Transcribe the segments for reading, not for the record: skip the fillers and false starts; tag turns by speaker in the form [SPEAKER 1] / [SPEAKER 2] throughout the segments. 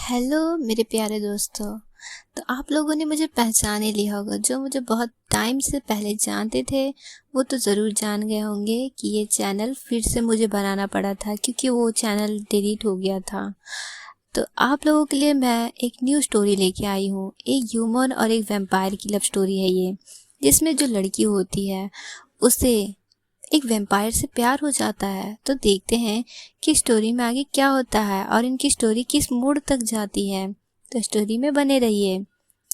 [SPEAKER 1] Hello मेरे प्यारे दोस्तों। तो आप लोगों ने मुझे पहचान ही लिया होगा। जो मुझे बहुत टाइम से पहले जानते थे वो तो ज़रूर जान गए होंगे कि ये चैनल फिर से मुझे बनाना पड़ा था क्योंकि वो चैनल डिलीट हो गया था। तो आप लोगों के लिए मैं एक न्यू स्टोरी लेके आई हूँ। एक ह्यूमन और एक वैम्पायर की लव स्टोरी है ये, जिसमें जो लड़की होती है उसे एक वैम्पायर से प्यार हो जाता है। तो देखते हैं कि स्टोरी में आगे क्या होता है और इनकी स्टोरी किस मोड़ तक जाती है। तो स्टोरी में बने रहिए।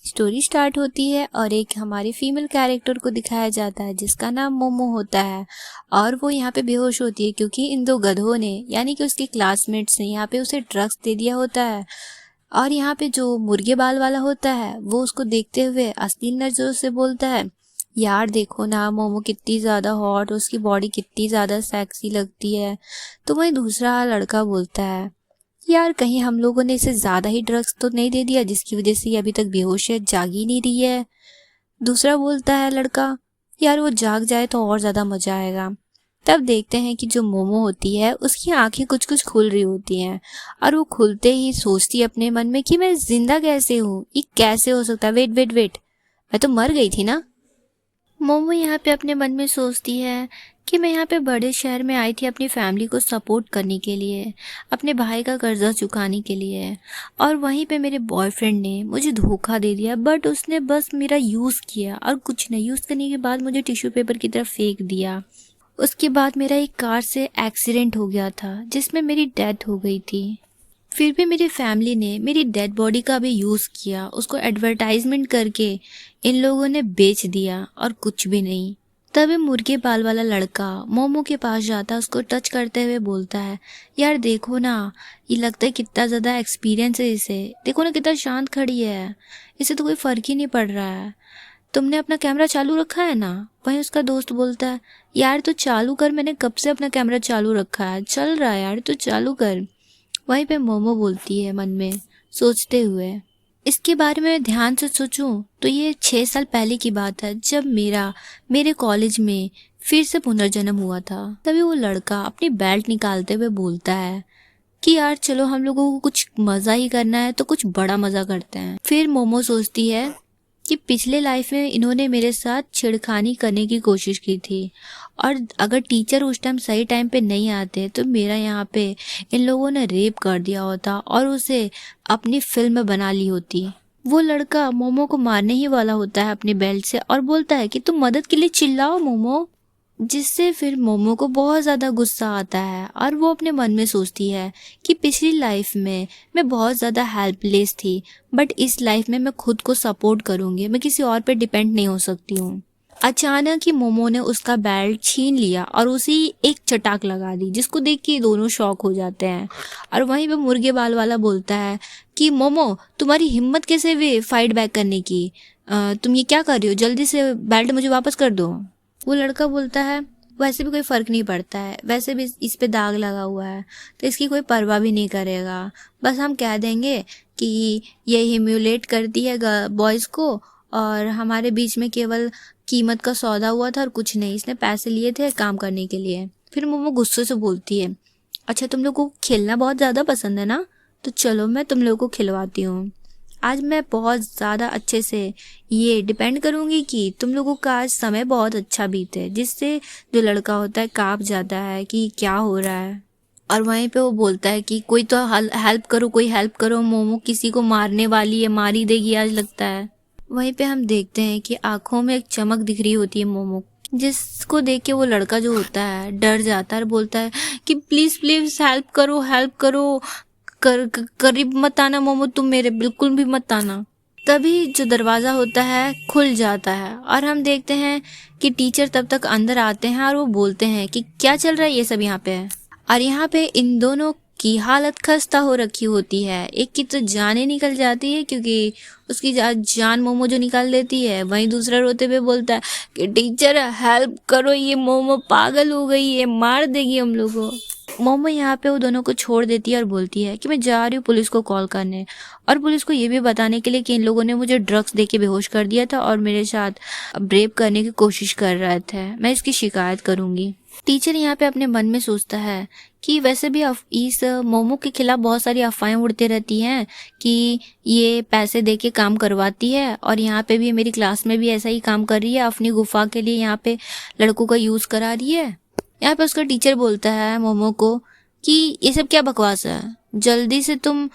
[SPEAKER 1] स्टोरी स्टार्ट होती है और एक हमारे फीमेल कैरेक्टर को दिखाया जाता है जिसका नाम मोमो होता है, और वो यहाँ पे बेहोश होती है क्योंकि इन दो गधों ने यानी कि उसके क्लासमेट्स ने यहाँ पे उसे ड्रग्स दे दिया होता है। और यहाँ पे जो मुर्गे बाल वाला होता है वो उसको देखते हुए अश्लील नज़रों से बोलता है, यार देखो ना मोमो कितनी ज़्यादा हॉट, उसकी बॉडी कितनी ज़्यादा सेक्सी लगती है। तो वही दूसरा लड़का बोलता है, यार कहीं हम लोगों ने इसे ज़्यादा ही ड्रग्स तो नहीं दे दिया जिसकी वजह से ये अभी तक बेहोश है, जाग ही नहीं रही है। दूसरा बोलता है लड़का, यार वो जाग जाए तो और ज़्यादा मज़ा आएगा। तब देखते हैं कि जो मोमो होती है उसकी आंखें कुछ कुछ खुल रही होती हैं, और वो खुलते ही सोचती है अपने मन में कि मैं ज़िंदा कैसे हूँ, ये कैसे हो सकता है, वेट वेट वेट, मैं तो मर गई थी ना। मोमो यहाँ पे अपने मन में सोचती है कि मैं यहाँ पे बड़े शहर में आई थी अपनी फैमिली को सपोर्ट करने के लिए, अपने भाई का कर्जा चुकाने के लिए, और वहीं पे मेरे बॉयफ्रेंड ने मुझे धोखा दे दिया। बट उसने बस मेरा यूज़ किया और कुछ नहीं, यूज़ करने के बाद मुझे टिश्यू पेपर की तरफ फेंक दिया। उसके बाद मेरा एक कार से एक्सीडेंट हो गया था जिसमें मेरी डेथ हो गई थी। फिर भी मेरी फैमिली ने मेरी डेड बॉडी का भी यूज़ किया, उसको एडवर्टाइजमेंट करके इन लोगों ने बेच दिया और कुछ भी नहीं। तभी मुर्गे बाल वाला लड़का मोमो के पास जाता, उसको टच करते हुए बोलता है, यार देखो ना, ये लगता है कितना ज़्यादा एक्सपीरियंस है इसे, देखो ना कितना शांत खड़ी है, इसे तो कोई फ़र्क ही नहीं पड़ रहा है। तुमने अपना कैमरा चालू रखा है ना। वहीं उसका दोस्त बोलता है, यार तो चालू कर, मैंने कब से अपना कैमरा चालू रखा है, चल रहा है यार तो चालू कर। वहीं पे मोमो बोलती है मन में सोचते हुए, इसके बारे में ध्यान से सोचूं तो ये 6 साल पहले की बात है जब मेरे कॉलेज में फिर से पुनर्जन्म हुआ था। तभी वो लड़का अपनी बेल्ट निकालते हुए बोलता है कि यार चलो हम लोगों को कुछ मज़ा ही करना है तो कुछ बड़ा मज़ा करते हैं। फिर मोमो सोचती है कि पिछले लाइफ में इन्होंने मेरे साथ छेड़खानी करने की कोशिश की थी, और अगर टीचर उस टाइम सही टाइम पे नहीं आते तो मेरा यहाँ पे इन लोगों ने रेप कर दिया होता और उसे अपनी फिल्म बना ली होती। वो लड़का मोमो को मारने ही वाला होता है अपनी बेल्ट से और बोलता है कि तुम मदद के लिए चिल्लाओ मोमो, जिससे फिर मोमो को बहुत ज़्यादा गुस्सा आता है और वो अपने मन में सोचती है कि पिछली लाइफ में मैं बहुत ज़्यादा हेल्पलेस थी, बट इस लाइफ में मैं खुद को सपोर्ट करूँगी, मैं किसी और पे डिपेंड नहीं हो सकती हूँ। अचानक ही मोमो ने उसका बेल्ट छीन लिया और उसी एक चटाक लगा दी, जिसको देख के दोनों शॉक हो जाते हैं। और वहीं पे मुर्गे बाल वाला बोलता है कि मोमो तुम्हारी हिम्मत कैसे हुई फाइट बैक करने की, तुम ये क्या कर रही हो, जल्दी से बेल्ट मुझे वापस कर दो। वो लड़का बोलता है, वैसे भी कोई फ़र्क नहीं पड़ता है, वैसे भी इस पे दाग लगा हुआ है तो इसकी कोई परवाह भी नहीं करेगा, बस हम कह देंगे कि ये ह्यूमिलेट करती है बॉयज़ को और हमारे बीच में केवल कीमत का सौदा हुआ था और कुछ नहीं, इसने पैसे लिए थे काम करने के लिए। फिर मोमो गुस्से से बोलती है, अच्छा तुम लोगों को खेलना बहुत ज़्यादा पसंद है ना, तो चलो मैं तुम लोगों को खिलवाती हूँ। आज मैं बहुत ज़्यादा अच्छे से ये डिपेंड करूँगी कि तुम लोगों का आज समय बहुत अच्छा बीते, जिससे जो लड़का होता है काँप जाता है कि क्या हो रहा है। और वहीं पे वो बोलता है कि कोई तो हेल्प करो, कोई हेल्प करो, मोमो किसी को मारने वाली है, मार ही देगी आज लगता है। वहीं पे हम देखते हैं कि आंखों में एक चमक दिख रही होती है मोमो, जिसको देख के वो लड़का जो होता है डर जाता है और बोलता है कि प्लीज़ प्लीज़ हेल्प करो, हेल्प करो, करीब मत आना मोमो, तुम मेरे बिल्कुल भी मत आना। तभी जो दरवाज़ा होता है खुल जाता है और हम देखते हैं कि टीचर तब तक अंदर आते हैं और वो बोलते हैं कि क्या चल रहा है ये सब यहाँ पे है। और यहाँ पे इन दोनों की हालत खस्ता हो रखी होती है, एक की तो जाने निकल जाती है क्योंकि उसकी जान मोमो जो निकाल देती है, वहीं दूसरा रोते हुए बोलता है कि टीचर हेल्प करो, ये मोमो पागल हो गई है, मार देगी हम लोगों को। मोमो यहाँ पे वो दोनों को छोड़ देती है और बोलती है कि मैं जा रही हूँ पुलिस को कॉल करने, और पुलिस को ये भी बताने के लिए कि इन लोगों ने मुझे ड्रग्स देके बेहोश कर दिया था और मेरे साथ रेप करने की कोशिश कर रहे थे, मैं इसकी शिकायत करूँगी। टीचर यहाँ पे अपने मन में सोचता है कि वैसे भी इस मोमो के खिलाफ बहुत सारी अफवाहें उड़ती रहती हैं कि ये पैसे दे के काम करवाती है, और यहाँ पे भी मेरी क्लास में भी ऐसा ही काम कर रही है, अपनी गुफा के लिए यहाँ पे लड़कों का यूज़ करा रही है। यहाँ पे उसका टीचर बोलता है मोमो को कि ये सब क्या बकवास है, जल्दी से तुम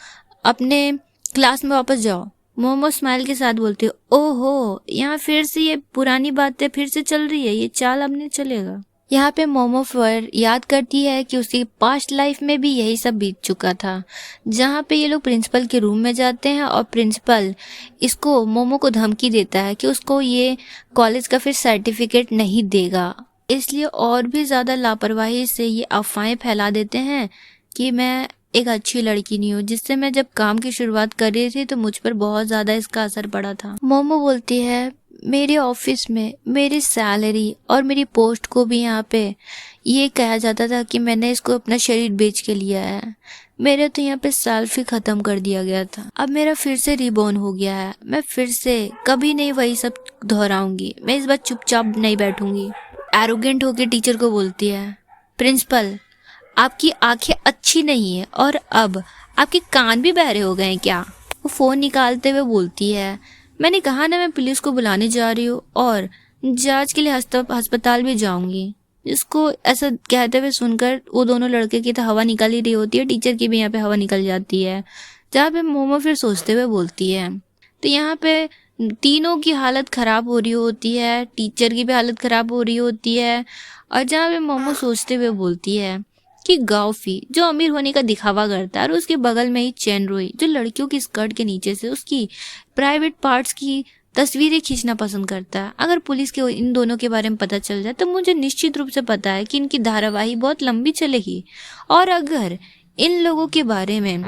[SPEAKER 1] अपने क्लास में वापस जाओ। मोमो स्माइल के साथ बोलती है, ओहो, यहाँ फिर से ये पुरानी बातें फिर से चल रही है, ये चाल अब नहीं चलेगा। यहाँ पे मोमो फिर याद करती है कि उसकी पास्ट लाइफ में भी यही सब बीत चुका था, जहाँ पे ये लोग प्रिंसिपल के रूम में जाते हैं और प्रिंसिपल इसको मोमो को धमकी देता है कि उसको ये कॉलेज का फिर सर्टिफिकेट नहीं देगा, इसलिए और भी ज़्यादा लापरवाही से ये अफवाहें फैला देते हैं कि मैं एक अच्छी लड़की नहीं हूँ, जिससे मैं जब काम की शुरुआत कर रही थी तो मुझ पर बहुत ज़्यादा इसका असर पड़ा था। मोमो बोलती है, मेरे ऑफिस में मेरी सैलरी और मेरी पोस्ट को भी यहाँ पे ये कहा जाता था कि मैंने इसको अपना शरीर बेच के लिया है, मेरे तो यहाँ पे सेल्फ ही ख़त्म कर दिया गया था, अब मेरा फिर से रिबॉर्न हो गया है, मैं फिर से कभी नहीं वही सब दोहराऊंगी, मैं इस बार चुपचाप नहीं बैठूंगी। एरोगेंट होकर टीचर को बोलती है, प्रिंसिपल आपकी आंखें अच्छी नहीं है और अब आपके कान भी बहरे हो गए हैं क्या? वो फ़ोन निकालते हुए बोलती है, मैंने कहा ना मैं पुलिस को बुलाने जा रही हूँ और जांच के लिए अस्पताल भी जाऊंगी। इसको ऐसा कहते हुए सुनकर वो दोनों लड़के की तो हवा निकल ही रही होती है, टीचर की भी यहाँ पे हवा निकल जाती है। जहाँ पे मोमो फिर सोचते हुए बोलती है, तो यहाँ पे तीनों की हालत ख़राब हो रही होती है, टीचर की भी हालत ख़राब हो रही होती है, और जहाँ पे मोमो सोचते हुए बोलती है कि गाउफी जो अमीर होने का दिखावा करता है और उसके बगल में ही चैन रोई जो लड़कियों की स्कर्ट के नीचे से उसकी प्राइवेट पार्ट्स की तस्वीरें खींचना पसंद करता है, अगर पुलिस के इन दोनों के बारे में पता चल जाए तो मुझे निश्चित रूप से पता है कि इनकी धारावाही बहुत लंबी चलेगी, और अगर इन लोगों के बारे में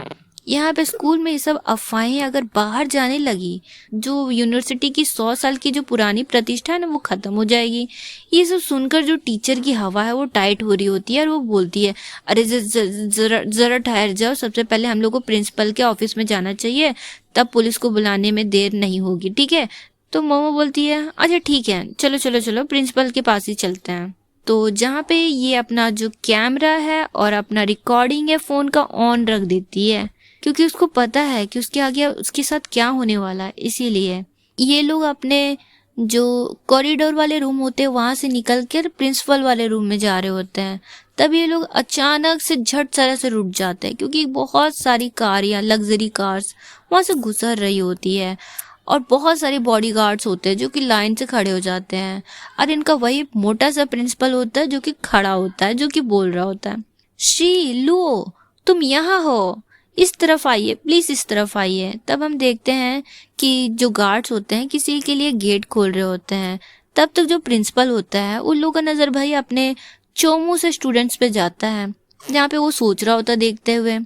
[SPEAKER 1] यहाँ पे स्कूल में ये सब अफवाहें अगर बाहर जाने लगी, जो यूनिवर्सिटी की 100 साल की जो पुरानी प्रतिष्ठा है ना वो ख़त्म हो जाएगी। ये सब सुनकर जो टीचर की हवा है वो टाइट हो रही होती है और वो बोलती है, अरे ज़रा ठहर जाओ, सबसे पहले हम लोग को प्रिंसिपल के ऑफिस में जाना चाहिए, तब पुलिस को बुलाने में देर नहीं होगी, ठीक है? तो मोमो बोलती है, अच्छा ठीक है, चलो चलो चलो प्रिंसिपल के पास ही चलते हैं। तो जहाँ पे ये अपना जो कैमरा है और अपना रिकॉर्डिंग है फ़ोन का ऑन रख देती है, क्योंकि उसको पता है कि उसके आगे उसके साथ क्या होने वाला है। इसीलिए ये लोग अपने जो कॉरिडोर वाले रूम होते हैं वहाँ से निकल कर प्रिंसिपल वाले रूम में जा रहे होते हैं, तब ये लोग अचानक से झट तरह से रुक जाते हैं, क्योंकि बहुत सारी कार या लग्जरी कार्स वहाँ से गुजर रही होती है और बहुत सारे बॉडीगार्ड्स होते हैं जो कि लाइन से खड़े हो जाते हैं, और इनका वही मोटा सा प्रिंसिपल होता है जो कि खड़ा होता है, जो कि बोल रहा होता है, शी लुओ तुम यहाँ हो, इस तरफ आइए प्लीज़, इस तरफ आइए। तब हम देखते हैं कि जो गार्ड्स होते हैं किसी के लिए गेट खोल रहे होते हैं, तब तक जो प्रिंसिपल होता है उन लोगों का नज़र भाई अपने चोमू से स्टूडेंट्स पे जाता है, जहाँ पे वो सोच रहा होता देखते हुए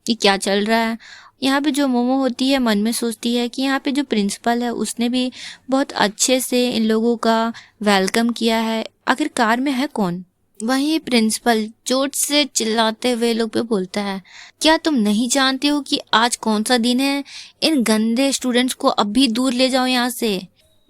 [SPEAKER 1] कि क्या चल रहा है। यहाँ पे जो मोमो होती है मन में सोचती है कि यहाँ पे जो प्रिंसिपल है उसने भी बहुत अच्छे से इन लोगों का वेलकम किया है, आखिर कार में है कौन? वहीं प्रिंसिपल चोट से चिल्लाते हुए लोग पे बोलता है, क्या तुम नहीं जानते हो कि आज कौन सा दिन है? इन गंदे स्टूडेंट्स को अभी दूर ले जाओ यहाँ से।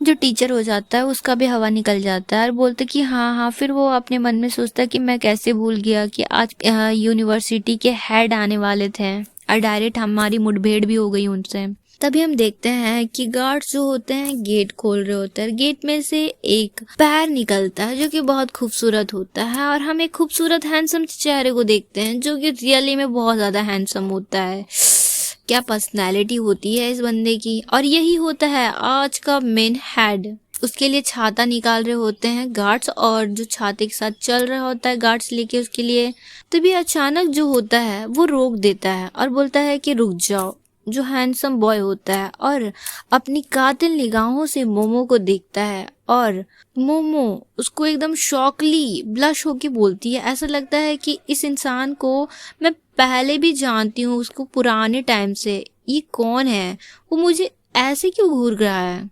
[SPEAKER 1] जो टीचर हो जाता है उसका भी हवा निकल जाता है और बोलते कि हाँ हाँ, फिर वो अपने मन में सोचता है कि मैं कैसे भूल गया कि आज यूनिवर्सिटी के हेड आने वाले थे, और डायरेक्ट हमारी मुठभेड़ भी हो गई उनसे। तभी हम देखते हैं कि गार्ड्स जो होते हैं गेट खोल रहे होते हैं, गेट में से एक पैर निकलता है जो कि बहुत खूबसूरत होता है, और हम एक खूबसूरत हैंडसम चेहरे को देखते हैं जो कि रियली में बहुत ज़्यादा हैंडसम होता है। क्या पर्सनैलिटी होती है इस बंदे की, और यही होता है आज का मेन हेड। उसके लिए छाता निकाल रहे होते हैं गार्ड्स, और जो छाते के साथ चल रहा होता है गार्ड्स लेके उसके लिए, तभी अचानक जो होता है वो रोक देता है और बोलता है कि रुक जाओ। जो हैंडसम बॉय होता है और अपनी कातिल निगाहों से मोमो को देखता है, और मोमो उसको एकदम शॉकली ब्लश होके बोलती है, ऐसा लगता है कि इस इंसान को मैं पहले भी जानती हूँ, उसको पुराने टाइम से, ये कौन है, वो मुझे ऐसे क्यों घूर रहा है।